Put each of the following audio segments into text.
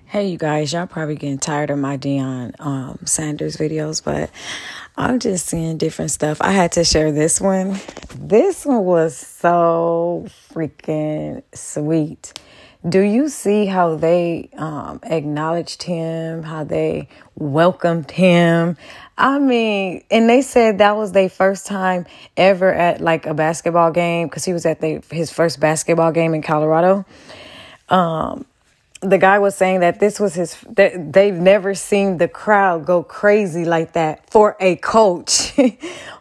Hey, you guys, y'all probably getting tired of my Deion Sanders videos, but I'm just seeing different stuff. I had to share this one. This one was so freaking sweet. Do you see how they acknowledged him, how they welcomed him? I mean, and they said that was their first time ever at like a basketball game, because he was at his first basketball game in Colorado. The guy was saying that this was that they've never seen the crowd go crazy like that for a coach,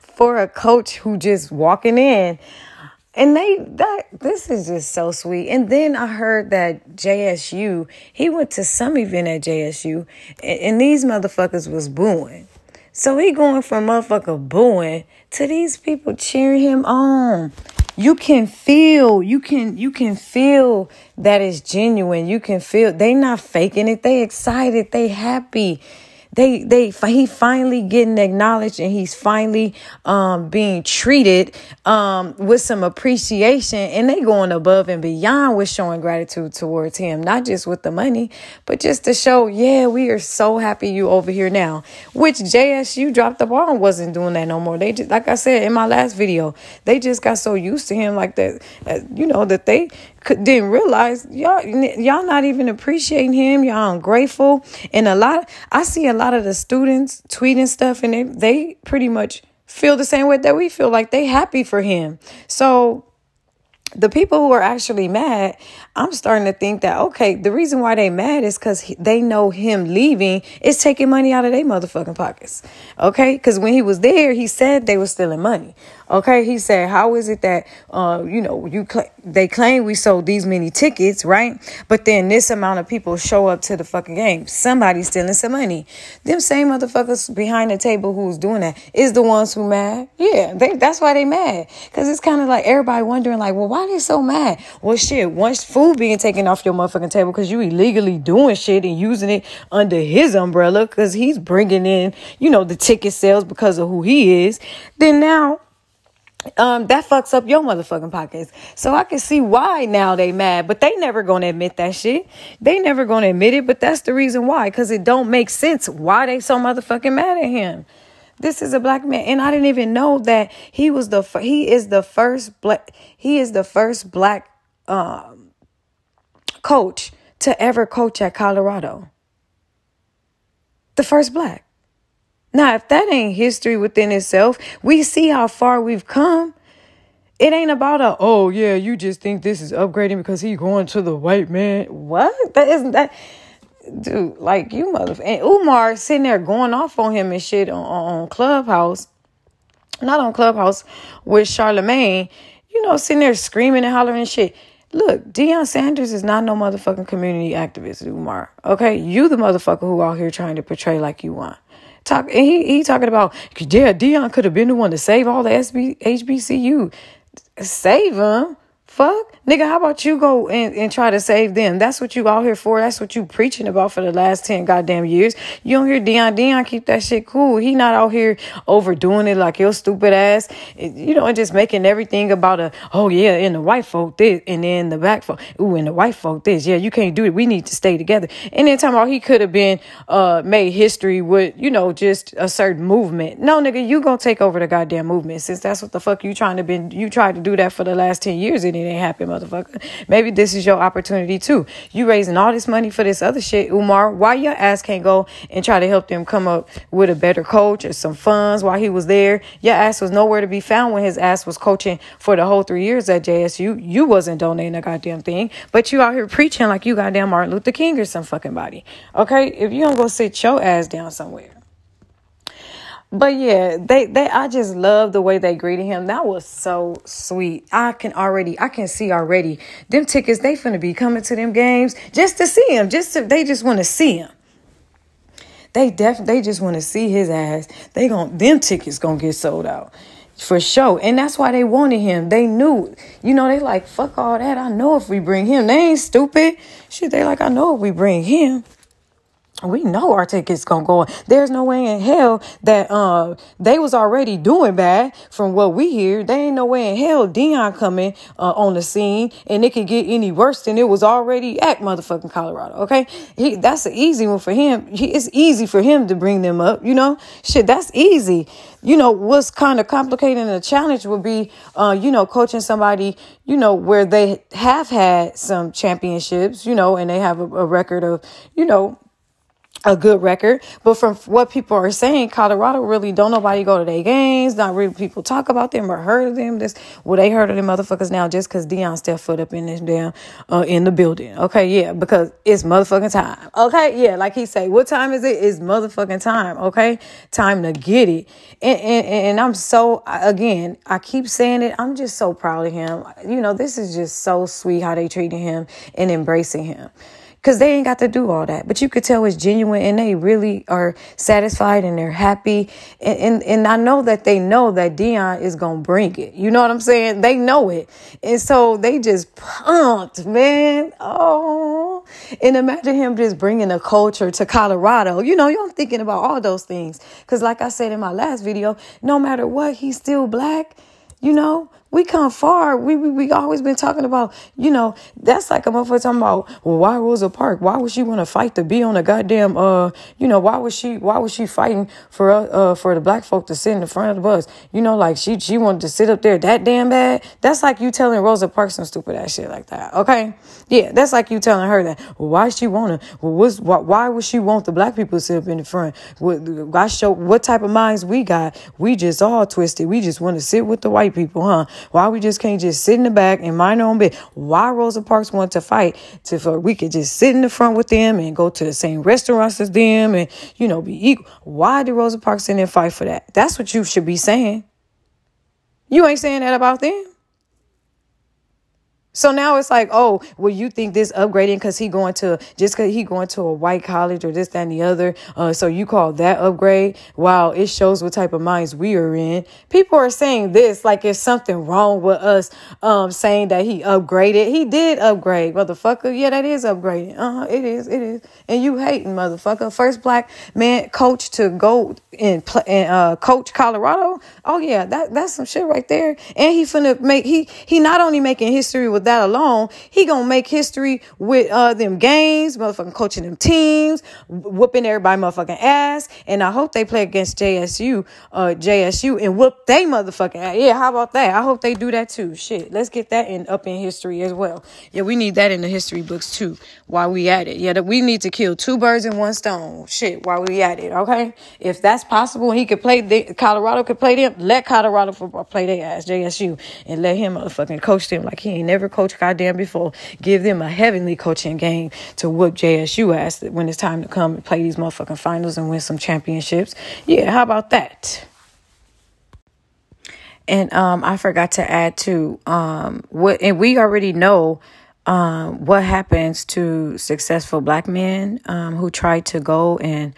for a coach who just walking in. And this is just so sweet. And then I heard that JSU, he went to some event at JSU and these motherfuckers was booing. So he going from motherfucker booing to these people cheering him on. You can feel that it's genuine. You can feel they not faking it. They excited. They happy. He finally getting acknowledged, and he's finally being treated with some appreciation, and they going above and beyond with showing gratitude towards him, not just with the money, but just to show, yeah, we are so happy you over here now. Which JSU dropped the ball and wasn't doing that no more. They just, like I said in my last video, they just got so used to him like that, that they didn't realize y'all not even appreciating him. Y'all ungrateful. And I see a lot of the students tweeting stuff, and they pretty much feel the same way that we feel, like they happy for him. So the people who are actually mad, I'm starting to think that, okay, the reason why they mad is because they know him leaving is taking money out of their motherfucking pockets. Okay? Because when he was there, he said they were stealing money. Okay? He said, how is it that, they claim we sold these many tickets, right? But then this amount of people show up to the fucking game. Somebody's stealing some money. Them same motherfuckers behind the table who's doing that is the ones who mad. Yeah, that's why they mad. Because it's kind of like everybody wondering, like, well, why they so mad? Well, shit, once food being taken off your motherfucking table because you illegally doing shit and using it under his umbrella because he's bringing in, the ticket sales because of who he is, then now that fucks up your motherfucking pockets. So I can see why now they mad, but they never gonna admit that shit. They never gonna admit it, but that's the reason why, because it don't make sense why they so motherfucking mad at him. This is a black man, and I didn't even know that he is the first black coach to ever coach at Colorado. The first black. Now, if that ain't history within itself, we see how far we've come. It ain't about oh, yeah, you just think this is upgrading because he going to the white man. What? That isn't that. Dude, like, you motherfucker. And Umar sitting there going off on him and shit on Clubhouse. Not on Clubhouse, with Charlemagne. Sitting there screaming and hollering and shit. Look, Deion Sanders is not no motherfucking community activist, Umar. Okay? You the motherfucker who out here trying to portray like you want. And he talking about, yeah, Deion could have been the one to save all the HBCU. Save them? Fuck. Nigga, how about you go and try to save them? That's what you out here for. That's what you preaching about for the last 10 goddamn years. You don't hear Deion. Deion keep that shit cool. He not out here overdoing it like your stupid ass. And just making everything about oh yeah, and the white folk this, and then the black folk, ooh, and the white folk this. Yeah, you can't do it. We need to stay together. And then talking about he could have been made history with, just a certain movement. No, nigga, you gonna take over the goddamn movement, since that's what the fuck you trying to be. You tried to do that for the last 10 years and it ain't happen, motherfucker. Maybe this is your opportunity too. You raising all this money for this other shit, Umar. Why your ass can't go and try to help them come up with a better coach or some funds while he was there? Your ass was nowhere to be found when his ass was coaching for the whole 3 years at JSU. You wasn't donating a goddamn thing, but you out here preaching like you goddamn Martin Luther King or some fucking body. Okay? If you don't go sit your ass down somewhere. But yeah, I just love the way they greeted him. That was so sweet. I can see already them tickets. They finna be coming to them games just to see him. They just want to see him. They just want to see his ass. Them tickets gonna get sold out for sure. And that's why they wanted him. They knew, they like, fuck all that. I know if we bring him, they ain't stupid. Shit, they like, I know if we bring him, we know our tickets gonna go on. There's no way in hell that they was already doing bad from what we hear. They ain't no way in hell Deion coming on the scene and it could get any worse than it was already at motherfucking Colorado. Okay, that's an easy one for him. It's easy for him to bring them up. Shit, that's easy. What's kind of complicating the challenge would be, coaching somebody, where they have had some championships, and they have a record of, a good record. But from what people are saying, Colorado really don't nobody go to their games. Not really people talk about them or heard of them. They heard of them motherfuckers now just because Deion stepped foot up in this damn, in the building. Okay, yeah, because it's motherfucking time. Okay, yeah, like he say, what time is it? It's motherfucking time. Okay, time to get it. And I'm so, again, I keep saying it. I'm just so proud of him. This is just so sweet how they treated him and embracing him. Because they ain't got to do all that. But you could tell it's genuine and they really are satisfied and they're happy. And I know that they know that Deion is going to bring it. You know what I'm saying? They know it. And so they just pumped, man. Oh. And imagine him just bringing a culture to Colorado. I'm thinking about all those things. Because like I said in my last video, no matter what, he's still black. We come far. We always been talking about, that's like a motherfucker talking about, well, why Rosa Parks? Why would she want to fight to be on a goddamn, why was she fighting for the black folk to sit in the front of the bus? Like she wanted to sit up there that damn bad. That's like you telling Rosa Parks some stupid ass shit like that. Okay. Yeah. That's like you telling her that. Well, why she want to, why would she want the black people to sit up in the front? I show what type of minds we got. We just all twisted. We just want to sit with the white people, huh? Why we just can't just sit in the back and mind our own bit? Why Rosa Parks want to fight for we could just sit in the front with them and go to the same restaurants as them and, be equal? Why did Rosa Parks sit in and fight for that? That's what you should be saying. You ain't saying that about them. So now it's like, oh, well, you think this upgrading because he going to a white college or this, that, and the other. So you call that upgrade? Wow, it shows what type of minds we are in. People are saying this like it's something wrong with us saying that he upgraded. He did upgrade, motherfucker. Yeah, that is upgrading. It is. And you hating, motherfucker. First black man coach to go and coach Colorado. Oh, yeah, that's some shit right there. And he not only making history with that alone, he gonna make history with them games, motherfucking coaching them teams, whooping everybody motherfucking ass. And I hope they play against JSU and whoop they motherfucking ass. Yeah, how about that? I hope they do that too. Shit, let's get that up in history as well. Yeah, we need that in the history books too while we at it. Yeah, we need to kill two birds in one stone. Shit, while we at it, okay? If that's possible and he could play, Colorado could play them, let Colorado football play their ass, JSU, and let him motherfucking coach them like he ain't never coached goddamn before. Give them a heavenly coaching game to whoop JSU ass when it's time to come and play these motherfucking finals and win some championships. Yeah, how about that? And I forgot to add too, and we already know what happens to successful black men who try to go and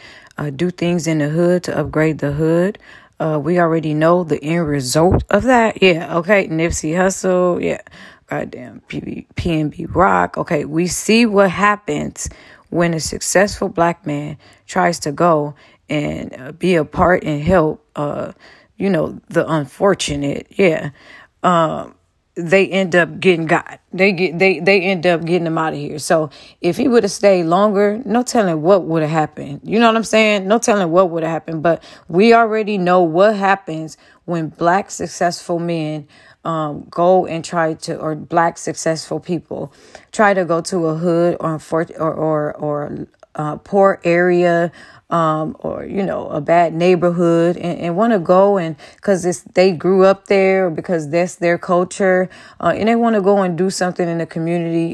do things in the hood to upgrade the hood. We already know the end result of that. Yeah, okay. Nipsey Hussle, yeah. Goddamn PNB Rock. Okay, we see what happens when a successful black man tries to go and be a part and help, the unfortunate. Yeah. They end up getting got. They end up getting them out of here. So if he would have stayed longer, no telling what would have happened. You know what I'm saying? No telling what would have happened. But we already know what happens when black successful men go and try to, or black successful people try to go to a hood or poor area, or, a bad neighborhood and want to go and because they grew up there or because that's their culture, and they want to go and do something in the community,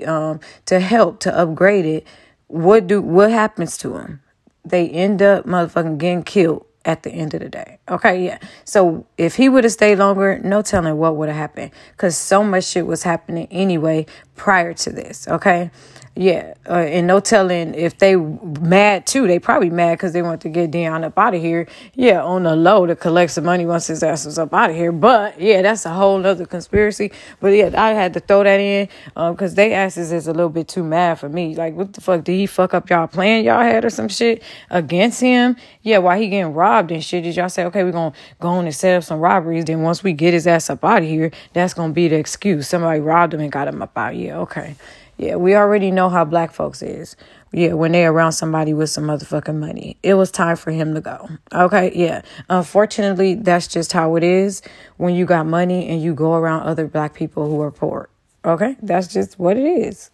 to help to upgrade it. What happens to them? They end up motherfucking getting killed. at the end of the day. Okay, yeah. So if he would have stayed longer, no telling what would have happened, because so much shit was happening anyway prior to this. Okay. Yeah, and no telling if they mad too. They probably mad because they want to get Deion up out of here. Yeah, on the low to collect some money once his ass was up out of here. But yeah, that's a whole nother conspiracy. But yeah, I had to throw that in because they asses is a little bit too mad for me. Like, what the fuck? Did he fuck up y'all plan y'all had or some shit against him? Yeah, while he getting robbed and shit, did y'all say, okay, we're going to go on and set up some robberies. Then once we get his ass up out of here, that's going to be the excuse. Somebody robbed him and got him up out. Yeah, okay. Yeah, we already know how black folks is. Yeah, when they around somebody with some motherfucking money. It was time for him to go. Okay, yeah. Unfortunately, that's just how it is when you got money and you go around other black people who are poor. Okay, that's just what it is.